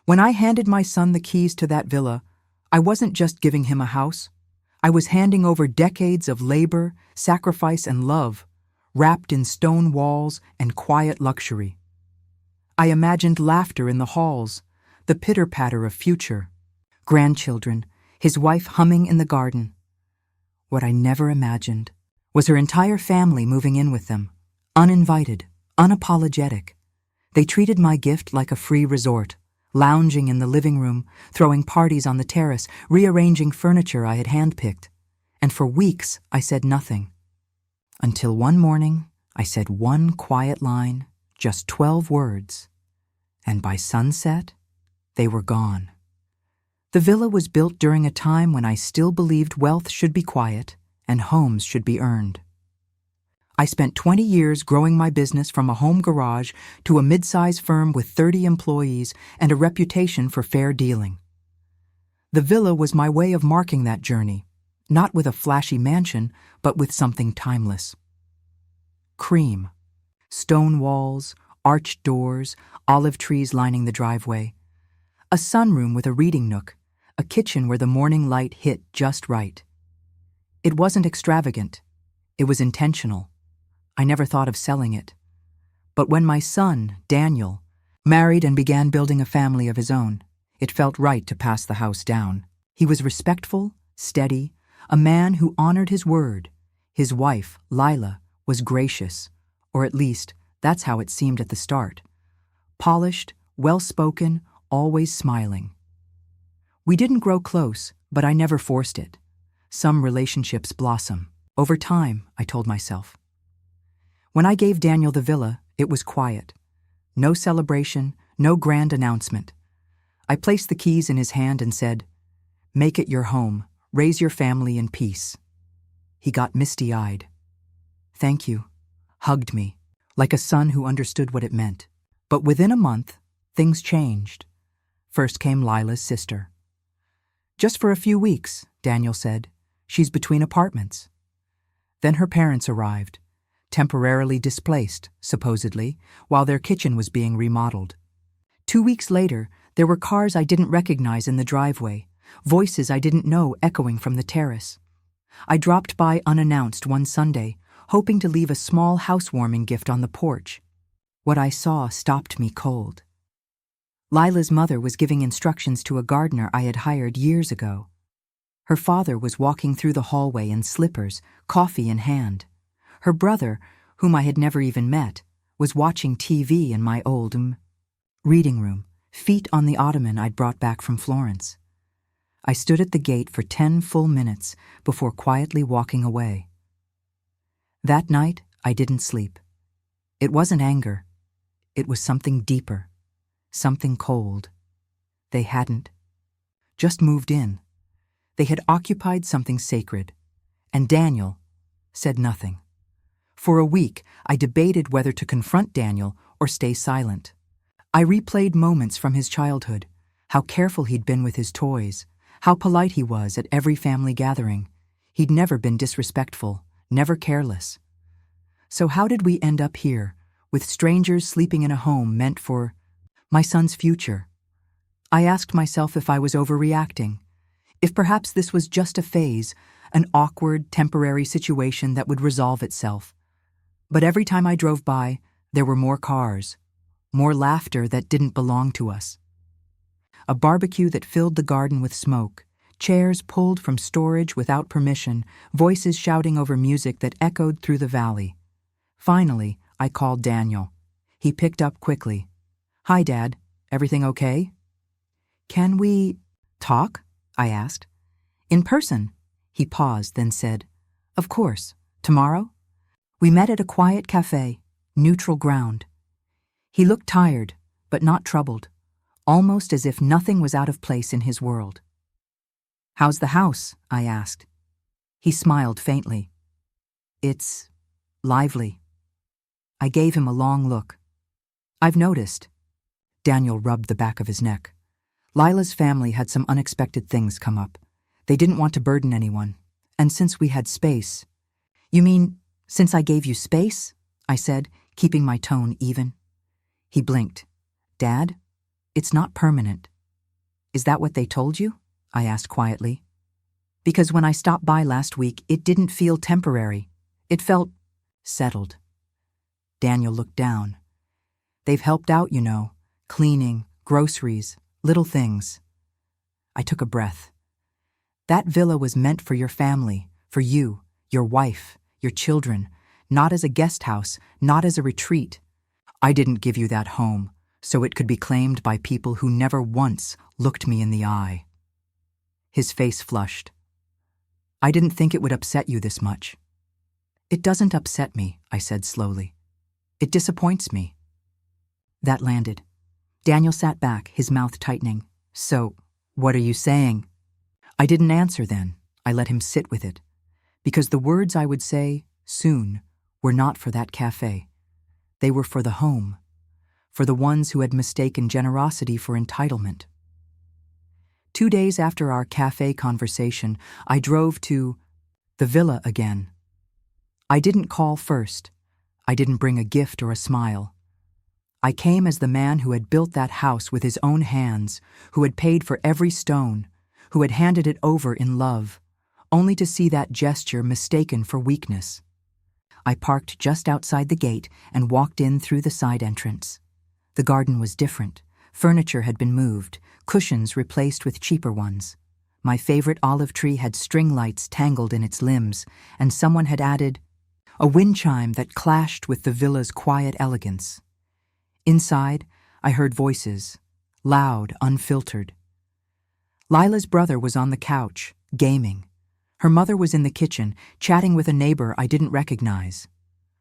When I handed my son the keys to that villa, I wasn't just giving him a house. I was handing over decades of labor, sacrifice, and love, wrapped in stone walls and quiet luxury. I imagined laughter in the halls, the pitter-patter of future, grandchildren, his wife humming in the garden. What I never imagined was her entire family moving in with them, uninvited, unapologetic. They treated my gift like a free resort, lounging in the living room, throwing parties on the terrace, rearranging furniture I had handpicked. And for weeks, I said nothing. Until one morning, I said one quiet line, just 12 words. And by sunset, they were gone. The villa was built during a time when I still believed wealth should be quiet and homes should be earned. I spent 20 years growing my business from a home garage to a mid-size firm with 30 employees and a reputation for fair dealing. The villa was my way of marking that journey, not with a flashy mansion, but with something timeless. Cream. Stone walls, arched doors, olive trees lining the driveway. A sunroom with a reading nook, a kitchen where the morning light hit just right. It wasn't extravagant. It was intentional. I never thought of selling it. But when my son, Daniel, married and began building a family of his own, it felt right to pass the house down. He was respectful, steady, a man who honored his word. His wife, Lila, was gracious, or at least, that's how it seemed at the start. Polished, well-spoken, always smiling. We didn't grow close, but I never forced it. Some relationships blossom. Over time, I told myself. When I gave Daniel the villa, it was quiet. No celebration, no grand announcement. I placed the keys in his hand and said, "Make it your home, raise your family in peace." He got misty-eyed. "Thank you," hugged me, like a son who understood what it meant. But within a month, things changed. First came Lila's sister. "Just for a few weeks," Daniel said. "She's between apartments." Then her parents arrived, temporarily displaced, supposedly, while their kitchen was being remodeled. 2 weeks later, there were cars I didn't recognize in the driveway, voices I didn't know echoing from the terrace. I dropped by unannounced one Sunday, hoping to leave a small housewarming gift on the porch. What I saw stopped me cold. Lila's mother was giving instructions to a gardener I had hired years ago. Her father was walking through the hallway in slippers, coffee in hand. Her brother, whom I had never even met, was watching TV in my old reading room, feet on the ottoman I'd brought back from Florence. I stood at the gate for 10 full minutes before quietly walking away. That night, I didn't sleep. It wasn't anger. It was something deeper, something cold. They hadn't just moved in. They had occupied something sacred, and Daniel said nothing. For a week, I debated whether to confront Daniel or stay silent. I replayed moments from his childhood, how careful he'd been with his toys, how polite he was at every family gathering. He'd never been disrespectful, never careless. So how did we end up here, with strangers sleeping in a home meant for my son's future? I asked myself if I was overreacting, if perhaps this was just a phase, an awkward, temporary situation that would resolve itself. But every time I drove by, there were more cars, more laughter that didn't belong to us. A barbecue that filled the garden with smoke, chairs pulled from storage without permission, voices shouting over music that echoed through the valley. Finally, I called Daniel. He picked up quickly. "Hi, Dad. Everything okay?" "Can we talk?" I asked. "In person." He paused, then said, "Of course. Tomorrow?" We met at a quiet cafe, neutral ground. He looked tired, but not troubled, almost as if nothing was out of place in his world. "How's the house?" I asked. He smiled faintly. "It's lively." I gave him a long look. "I've noticed." Daniel rubbed the back of his neck. Lila's family had some unexpected things come up. They didn't want to burden anyone. And since we had space— "You mean, since I gave you space?" I said, keeping my tone even. He blinked. "Dad, it's not permanent. Is that what they told you? I asked quietly. Because when I stopped by last week, it didn't feel temporary. It felt settled. Daniel looked down. They've helped out, you know. Cleaning, groceries, little things. I took a breath. That villa was meant for your family, for you, your wife, your children, not as a guest house, not as a retreat. I didn't give you that home, so it could be claimed by people who never once looked me in the eye. His face flushed. I didn't think it would upset you this much. It doesn't upset me, I said slowly. It disappoints me. That landed. Daniel sat back, his mouth tightening. So, what are you saying? I didn't answer then. I let him sit with it. Because the words I would say, soon, were not for that cafe. They were for the home. For the ones who had mistaken generosity for entitlement. 2 days after our cafe conversation, I drove to the villa again. I didn't call first. I didn't bring a gift or a smile. I came as the man who had built that house with his own hands, who had paid for every stone, who had handed it over in love, only to see that gesture mistaken for weakness. I parked just outside the gate and walked in through the side entrance. The garden was different. Furniture had been moved, cushions replaced with cheaper ones. My favorite olive tree had string lights tangled in its limbs, and someone had added a wind chime that clashed with the villa's quiet elegance. Inside, I heard voices, loud, unfiltered. Lila's brother was on the couch, gaming. Her mother was in the kitchen, chatting with a neighbor I didn't recognize.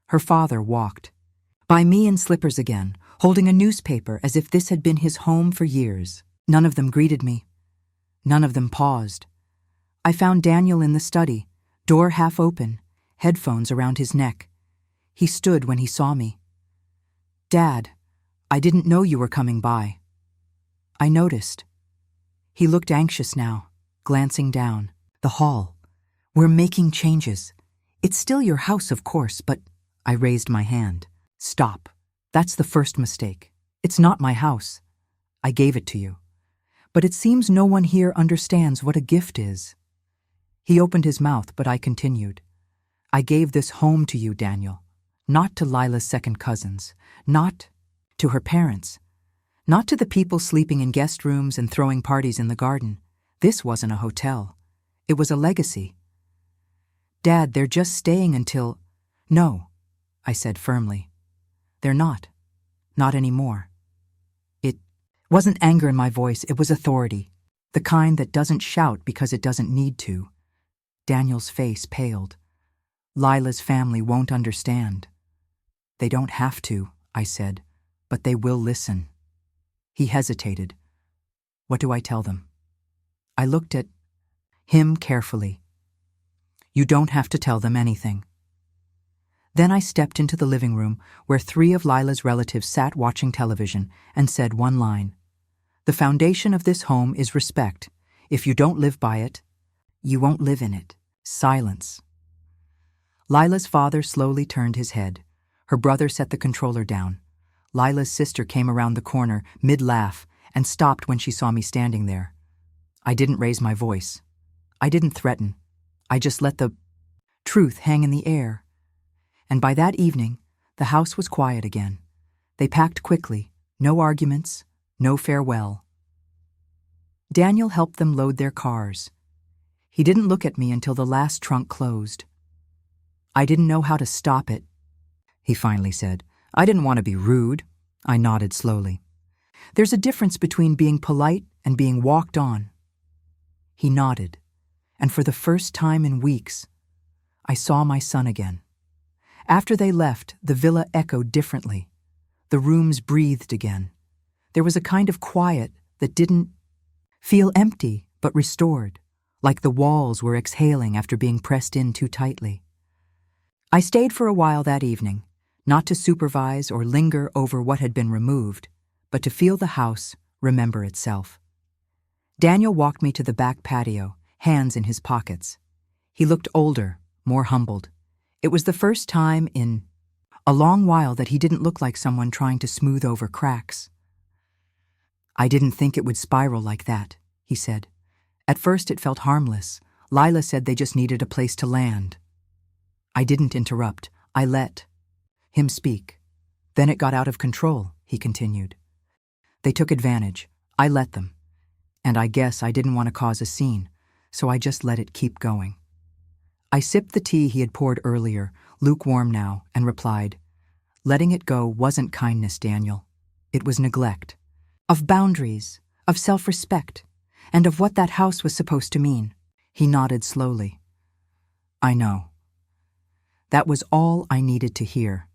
Her father walked by me in slippers again, holding a newspaper as if this had been his home for years. None of them greeted me. None of them paused. I found Daniel in the study, door half open, headphones around his neck. He stood when he saw me. Dad, I didn't know you were coming by. I noticed. He looked anxious now, glancing down. The hall. We're making changes. It's still your house, of course, but I raised my hand. Stop. That's the first mistake. It's not my house. I gave it to you. But it seems no one here understands what a gift is. He opened his mouth, but I continued. I gave this home to you, Daniel. Not to Lila's second cousins. Not to her parents. Not to the people sleeping in guest rooms and throwing parties in the garden. This wasn't a hotel. It was a legacy. Dad, they're just staying until... No, I said firmly. They're not. Not anymore. It wasn't anger in my voice, it was authority. The kind that doesn't shout because it doesn't need to. Daniel's face paled. Lila's family won't understand. They don't have to, I said, but they will listen. He hesitated. What do I tell them? I looked at him carefully. You don't have to tell them anything. Then I stepped into the living room where 3 of Lila's relatives sat watching television and said one line. The foundation of this home is respect. If you don't live by it, you won't live in it. Silence. Lila's father slowly turned his head. Her brother set the controller down. Lila's sister came around the corner, mid-laugh, and stopped when she saw me standing there. I didn't raise my voice. I didn't threaten. I just let the truth hang in the air. And by that evening, the house was quiet again. They packed quickly, no arguments, no farewell. Daniel helped them load their cars. He didn't look at me until the last trunk closed. I didn't know how to stop it, he finally said. I didn't want to be rude. I nodded slowly. There's a difference between being polite and being walked on. He nodded, and for the first time in weeks, I saw my son again. After they left, the villa echoed differently. The rooms breathed again. There was a kind of quiet that didn't feel empty, but restored, like the walls were exhaling after being pressed in too tightly. I stayed for a while that evening, not to supervise or linger over what had been removed, but to feel the house remember itself. Daniel walked me to the back patio, hands in his pockets. He looked older, more humbled. It was the first time in a long while that he didn't look like someone trying to smooth over cracks. I didn't think it would spiral like that, he said. At first it felt harmless. Lila said they just needed a place to land. I didn't interrupt. I let him speak. Then it got out of control, he continued. They took advantage. I let them. And I guess I didn't want to cause a scene, so I just let it keep going. I sipped the tea he had poured earlier, lukewarm now, and replied, letting it go wasn't kindness, Daniel. It was neglect. Of boundaries, of self-respect, and of what that house was supposed to mean. He nodded slowly. I know. That was all I needed to hear.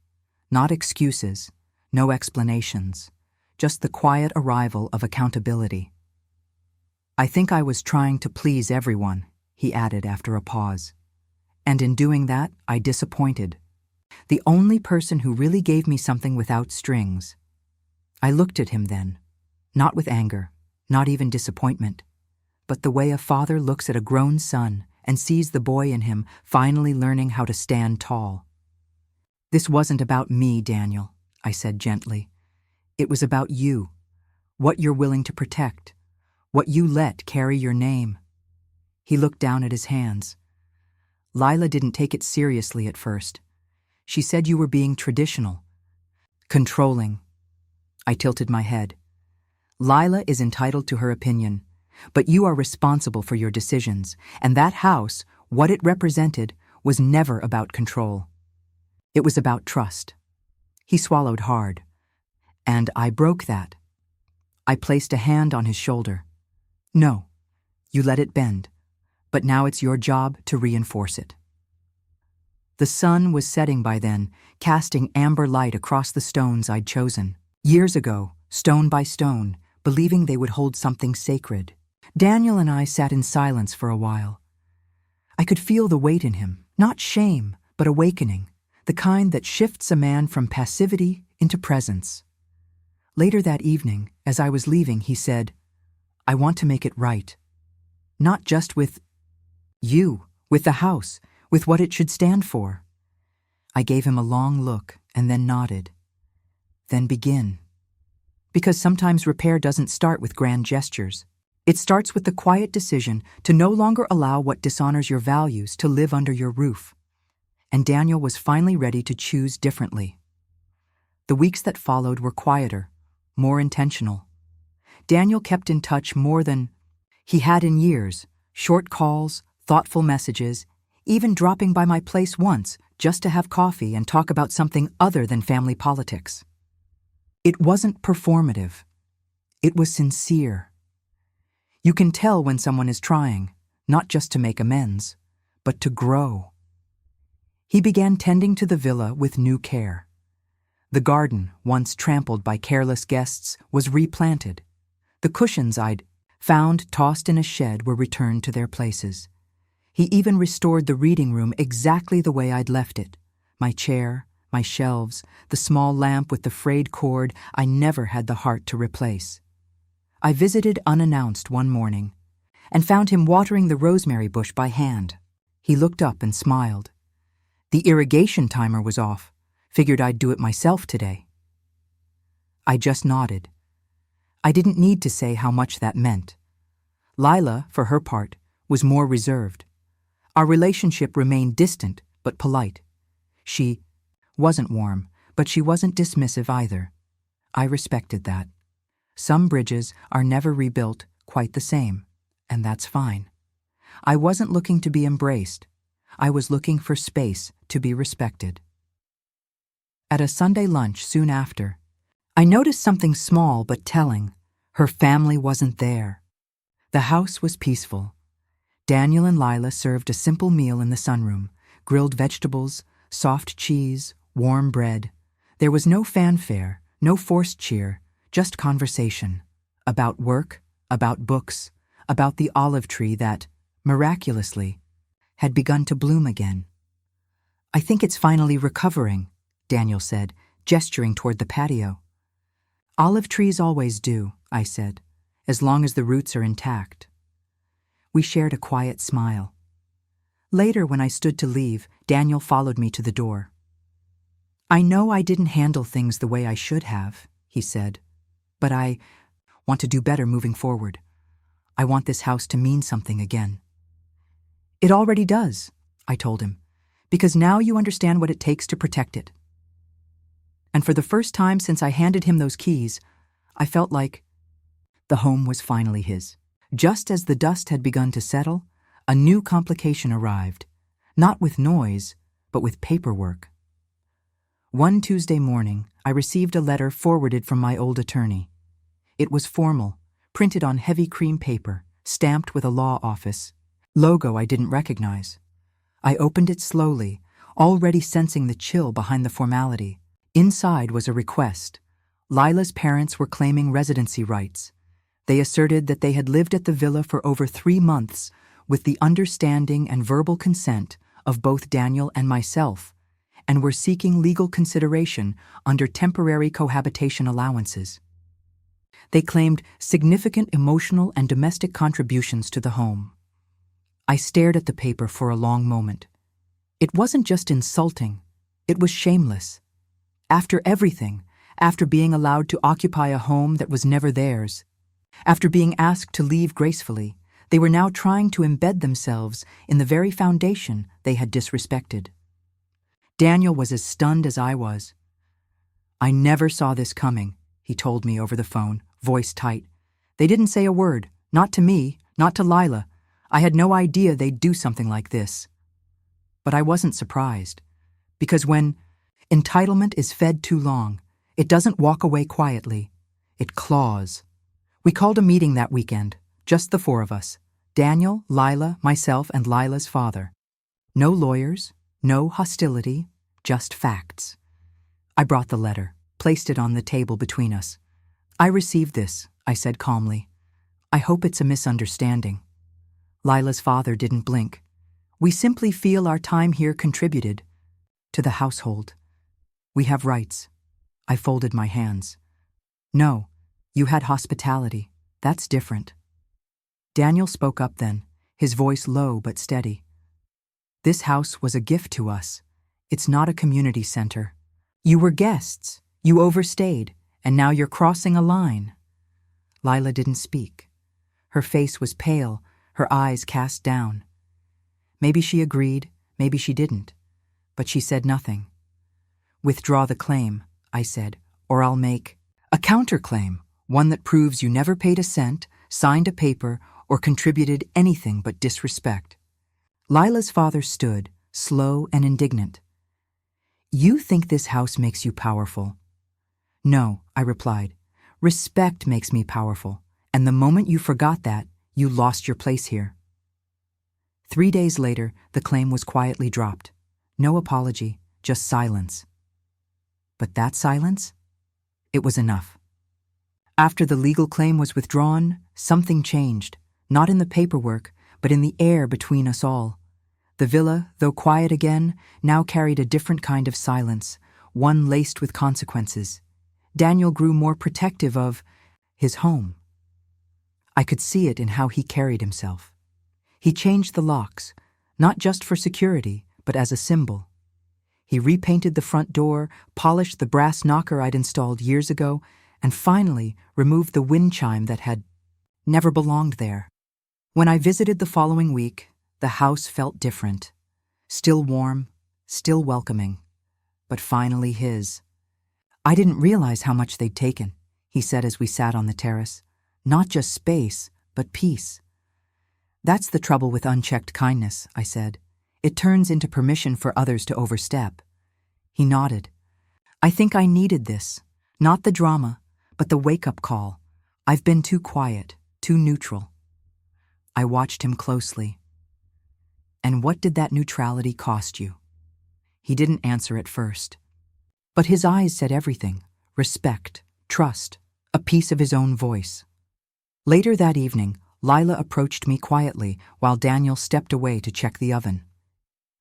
Not excuses, no explanations, just the quiet arrival of accountability. I think I was trying to please everyone, he added after a pause. And in doing that, I disappointed. The only person who really gave me something without strings. I looked at him then, not with anger, not even disappointment, but the way a father looks at a grown son and sees the boy in him finally learning how to stand tall. This wasn't about me, Daniel, I said gently. It was about you, what you're willing to protect, what you let carry your name. He looked down at his hands. Lila didn't take it seriously at first. She said you were being traditional, controlling. I tilted my head. Lila is entitled to her opinion, but you are responsible for your decisions, and that house, what it represented, was never about control. It was about trust. He swallowed hard, and I broke that. I placed a hand on his shoulder. No, you let it bend, but now it's your job to reinforce it. The sun was setting by then, casting amber light across the stones I'd chosen. Years ago, stone by stone, believing they would hold something sacred. Daniel and I sat in silence for a while. I could feel the weight in him, not shame, but awakening, the kind that shifts a man from passivity into presence. Later that evening, as I was leaving, he said, I want to make it right. Not just with you, with the house, with what it should stand for. I gave him a long look and then nodded. Then begin. Because sometimes repair doesn't start with grand gestures. It starts with the quiet decision to no longer allow what dishonors your values to live under your roof. And Daniel was finally ready to choose differently. The weeks that followed were quieter, more intentional. Daniel kept in touch more than he had in years, short calls, thoughtful messages, even dropping by my place once just to have coffee and talk about something other than family politics. It wasn't performative. It was sincere. You can tell when someone is trying, not just to make amends, but to grow. He began tending to the villa with new care. The garden, once trampled by careless guests, was replanted. The cushions I'd found tossed in a shed were returned to their places. He even restored the reading room exactly the way I'd left it. My chair, my shelves, the small lamp with the frayed cord I never had the heart to replace. I visited unannounced one morning and found him watering the rosemary bush by hand. He looked up and smiled. The irrigation timer was off. Figured I'd do it myself today. I just nodded. I didn't need to say how much that meant. Lila, for her part, was more reserved. Our relationship remained distant but polite. She wasn't warm, but she wasn't dismissive either. I respected that. Some bridges are never rebuilt quite the same, and that's fine. I wasn't looking to be embraced. I was looking for space to be respected. At a Sunday lunch soon after, I noticed something small but telling. Her family wasn't there. The house was peaceful. Daniel and Lila served a simple meal in the sunroom, grilled vegetables, soft cheese, warm bread. There was no fanfare, no forced cheer, just conversation. About work, about books, about the olive tree that, miraculously, had begun to bloom again. I think it's finally recovering, Daniel said, gesturing toward the patio. Olive trees always do, I said, as long as the roots are intact. We shared a quiet smile. Later, when I stood to leave, Daniel followed me to the door. I know I didn't handle things the way I should have, he said, but I want to do better moving forward. I want this house to mean something again. It already does, I told him, because now you understand what it takes to protect it. And for the first time since I handed him those keys, I felt like the home was finally his. Just as the dust had begun to settle, a new complication arrived, not with noise, but with paperwork. One Tuesday morning, I received a letter forwarded from my old attorney. It was formal, printed on heavy cream paper, stamped with a law office, logo I didn't recognize. I opened it slowly, already sensing the chill behind the formality. Inside was a request. Lila's parents were claiming residency rights. They asserted that they had lived at the villa for over 3 months with the understanding and verbal consent of both Daniel and myself, and were seeking legal consideration under temporary cohabitation allowances. They claimed significant emotional and domestic contributions to the home. I stared at the paper for a long moment. It wasn't just insulting, it was shameless. After everything, after being allowed to occupy a home that was never theirs, after being asked to leave gracefully, they were now trying to embed themselves in the very foundation they had disrespected. Daniel was as stunned as I was. I never saw this coming, he told me over the phone, voice tight. They didn't say a word, not to me, not to Lila. I had no idea they'd do something like this. But I wasn't surprised, because when entitlement is fed too long, it doesn't walk away quietly. It claws. We called a meeting that weekend, just the 4 of us, Daniel, Lila, myself, and Lila's father. No lawyers, no hostility, just facts. I brought the letter, placed it on the table between us. I received this, I said calmly. I hope it's a misunderstanding. Lila's father didn't blink. We simply feel our time here contributed to the household. We have rights. I folded my hands. No, you had hospitality. That's different. Daniel spoke up then, his voice low but steady. This house was a gift to us. It's not a community center. You were guests. You overstayed, and now you're crossing a line. Lila didn't speak. Her face was pale, her eyes cast down. Maybe she agreed, maybe she didn't, but she said nothing. Withdraw the claim, I said, or I'll make a counterclaim, one that proves you never paid a cent, signed a paper, or contributed anything but disrespect. Lila's father stood, slow and indignant. You think this house makes you powerful? No, I replied. Respect makes me powerful, and the moment you forgot that, you lost your place here. 3 days later, the claim was quietly dropped. No apology, just silence. But that silence? It was enough. After the legal claim was withdrawn, something changed, not in the paperwork, but in the air between us all. The villa, though quiet again, now carried a different kind of silence, one laced with consequences. Daniel grew more protective of his home. I could see it in how he carried himself. He changed the locks, not just for security, but as a symbol. He repainted the front door, polished the brass knocker I'd installed years ago, and finally removed the wind chime that had never belonged there. When I visited the following week, the house felt different. Still warm, still welcoming, but finally his. I didn't realize how much they'd taken, he said as we sat on the terrace. Not just space, but peace. That's the trouble with unchecked kindness, I said. It turns into permission for others to overstep. He nodded. I think I needed this, not the drama, but the wake-up call. I've been too quiet, too neutral. I watched him closely. And what did that neutrality cost you? He didn't answer at first. But his eyes said everything: respect, trust, a piece of his own voice. Later that evening, Lila approached me quietly while Daniel stepped away to check the oven.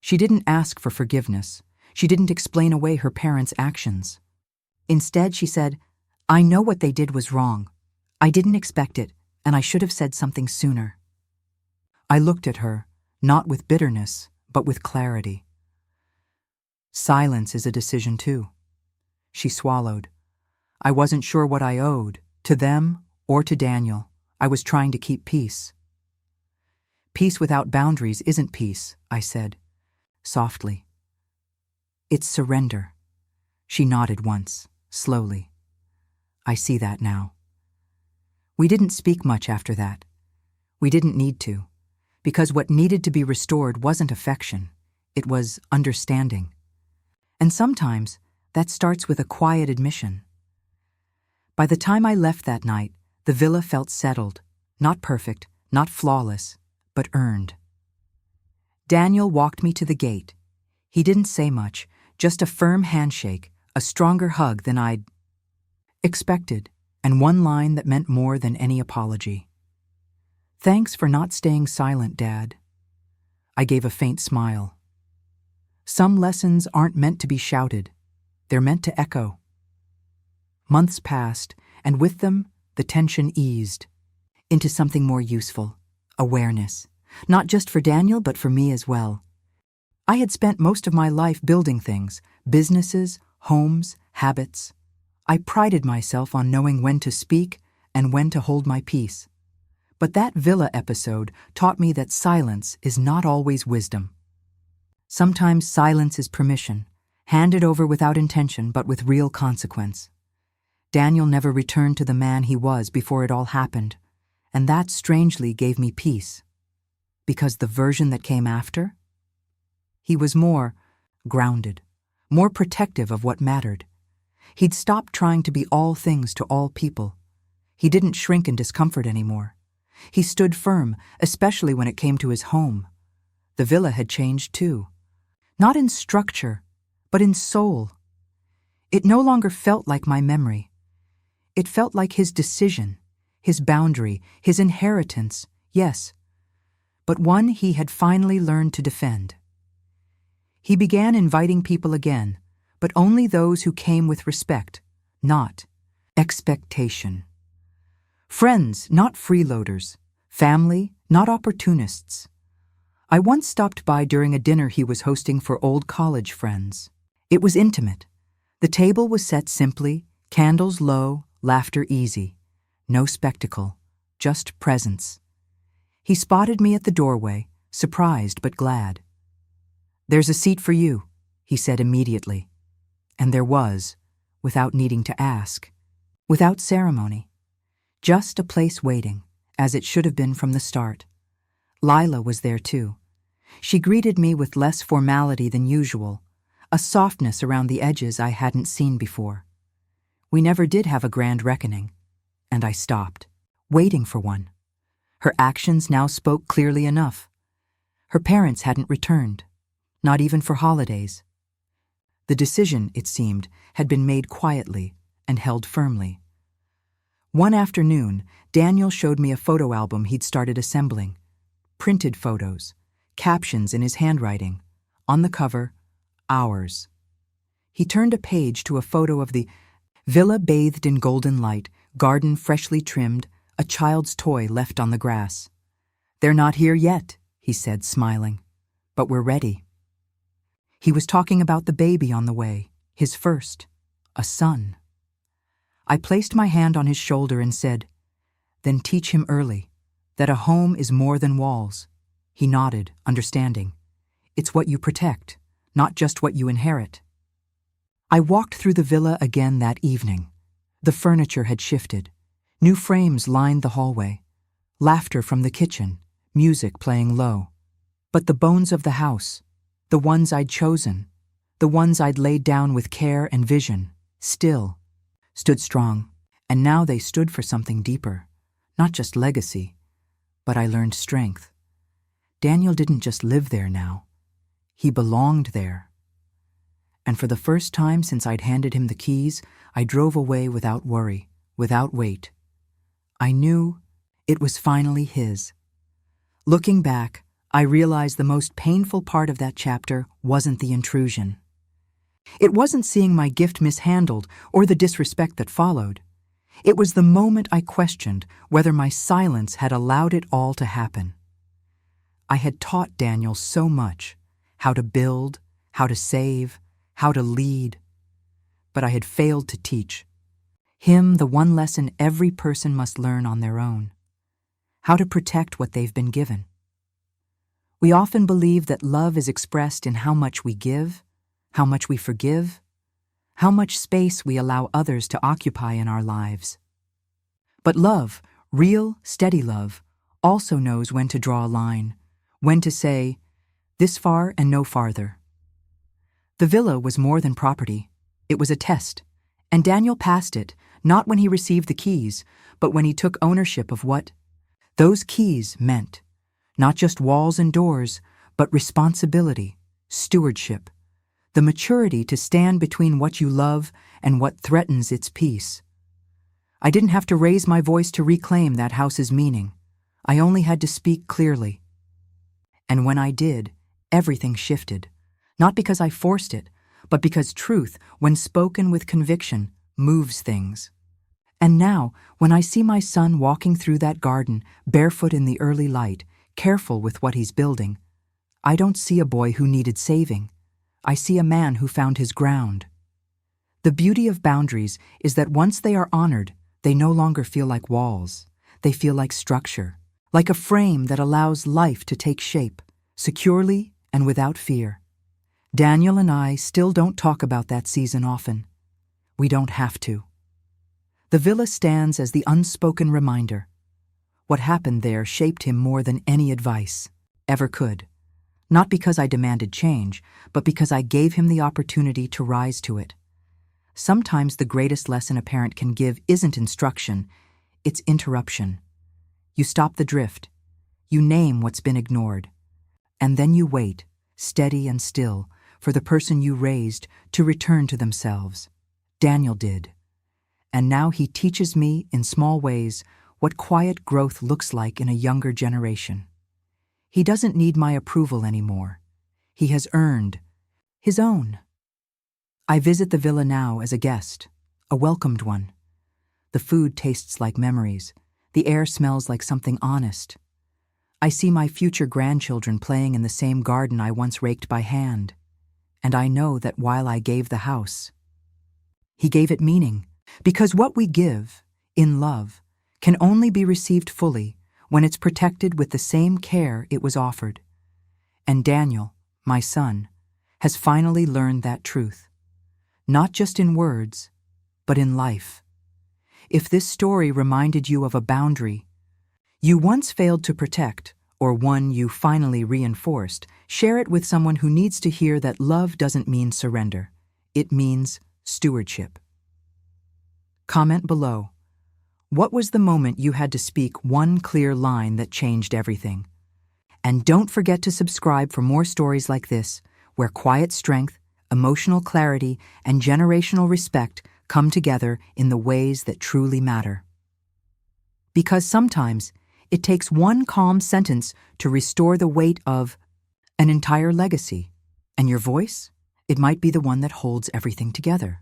She didn't ask for forgiveness. She didn't explain away her parents' actions. Instead, she said, I know what they did was wrong. I didn't expect it, and I should have said something sooner. I looked at her, not with bitterness, but with clarity. Silence is a decision too. She swallowed. I wasn't sure what I owed, to them or to Daniel. I was trying to keep peace. Peace without boundaries isn't peace, I said, softly. It's surrender. She nodded once, slowly. I see that now. We didn't speak much after that. We didn't need to, because what needed to be restored wasn't affection, it was understanding. And sometimes that starts with a quiet admission. By the time I left that night, the villa felt settled, not perfect, not flawless, but earned. Daniel walked me to the gate. He didn't say much, just a firm handshake, a stronger hug than I'd expected, and one line that meant more than any apology. Thanks for not staying silent, Dad. I gave a faint smile. Some lessons aren't meant to be shouted. They're meant to echo. Months passed, and with them, the tension eased into something more useful, awareness, not just for Daniel, but for me as well. I had spent most of my life building things, businesses, homes, habits. I prided myself on knowing when to speak and when to hold my peace. But that villa episode taught me that silence is not always wisdom. Sometimes silence is permission, handed over without intention but with real consequence. Daniel never returned to the man he was before it all happened, and that strangely gave me peace. Because the version that came after? He was more grounded, more protective of what mattered. He'd stopped trying to be all things to all people. He didn't shrink in discomfort anymore. He stood firm, especially when it came to his home. The villa had changed too. Not in structure, but in soul. It no longer felt like my memory. It felt like his decision, his boundary, his inheritance, yes, but one he had finally learned to defend. He began inviting people again, but only those who came with respect, not expectation. Friends, not freeloaders. Family, not opportunists. I once stopped by during a dinner he was hosting for old college friends. It was intimate. The table was set simply, candles low, laughter easy. No spectacle, just presence. He spotted me at the doorway, surprised but glad. "There's a seat for you," he said immediately. And there was, without needing to ask, without ceremony. Just a place waiting, as it should have been from the start. Lila was there too. She greeted me with less formality than usual, a softness around the edges I hadn't seen before. We never did have a grand reckoning, and I stopped, waiting for one. Her actions now spoke clearly enough. Her parents hadn't returned, not even for holidays. The decision, it seemed, had been made quietly and held firmly. One afternoon, Daniel showed me a photo album he'd started assembling. Printed photos, captions in his handwriting. On the cover, ours. He turned a page to a photo of the villa bathed in golden light, garden freshly trimmed, a child's toy left on the grass. "They're not here yet," he said, smiling, "but we're ready." He was talking about the baby on the way, his first, a son. I placed my hand on his shoulder and said, "Then teach him early, that a home is more than walls." He nodded, understanding. "It's what you protect, not just what you inherit." I walked through the villa again that evening. The furniture had shifted. New frames lined the hallway. Laughter from the kitchen, music playing low. But the bones of the house, the ones I'd chosen, the ones I'd laid down with care and vision, still stood strong, and now they stood for something deeper, not just legacy, but I learned strength. Daniel didn't just live there now. He belonged there. And for the first time since I'd handed him the keys, I drove away without worry, without weight. I knew it was finally his. Looking back, I realized the most painful part of that chapter wasn't the intrusion. It wasn't seeing my gift mishandled or the disrespect that followed. It was the moment I questioned whether my silence had allowed it all to happen. I had taught Daniel so much, how to build, how to save, how to lead. But I had failed to teach him the one lesson every person must learn on their own. how to protect what they've been given. We often believe that love is expressed in how much we give, how much we forgive, how much space we allow others to occupy in our lives. But love, real, steady love, also knows when to draw a line, when to say, this far and no farther. The villa was more than property. It was a test, and Daniel passed it, not when he received the keys, but when he took ownership of what those keys meant. Not just walls and doors, but responsibility, stewardship, the maturity to stand between what you love and what threatens its peace. I didn't have to raise my voice to reclaim that house's meaning. I only had to speak clearly. And when I did, everything shifted, not because I forced it, but because truth, when spoken with conviction, moves things. And now, when I see my son walking through that garden, barefoot in the early light, careful with what he's building, I don't see a boy who needed saving. I see a man who found his ground. The beauty of boundaries is that once they are honored, they no longer feel like walls. They feel like structure, like a frame that allows life to take shape, securely and without fear. Daniel and I still don't talk about that season often. We don't have to. The villa stands as the unspoken reminder. What happened there shaped him more than any advice ever could. Not because I demanded change, but because I gave him the opportunity to rise to it. Sometimes the greatest lesson a parent can give isn't instruction, it's interruption. You stop the drift. You name what's been ignored. And then you wait, steady and still, for the person you raised to return to themselves. Daniel did. And now he teaches me, in small ways, what quiet growth looks like in a younger generation. He doesn't need my approval anymore. He has earned his own. I visit the villa now as a guest, a welcomed one. The food tastes like memories. The air smells like something honest. I see my future grandchildren playing in the same garden I once raked by hand. And I know that while I gave the house, he gave it meaning, because what we give, in love, can only be received fully when it's protected with the same care it was offered. And Daniel, my son, has finally learned that truth. Not just in words, but in life. If this story reminded you of a boundary you once failed to protect, or one you finally reinforced, share it with someone who needs to hear that love doesn't mean surrender. It means stewardship. Comment below. What was the moment you had to speak one clear line that changed everything? And don't forget to subscribe for more stories like this, where quiet strength, emotional clarity, and generational respect come together in the ways that truly matter. Because sometimes it takes one calm sentence to restore the weight of an entire legacy, and your voice, it might be the one that holds everything together.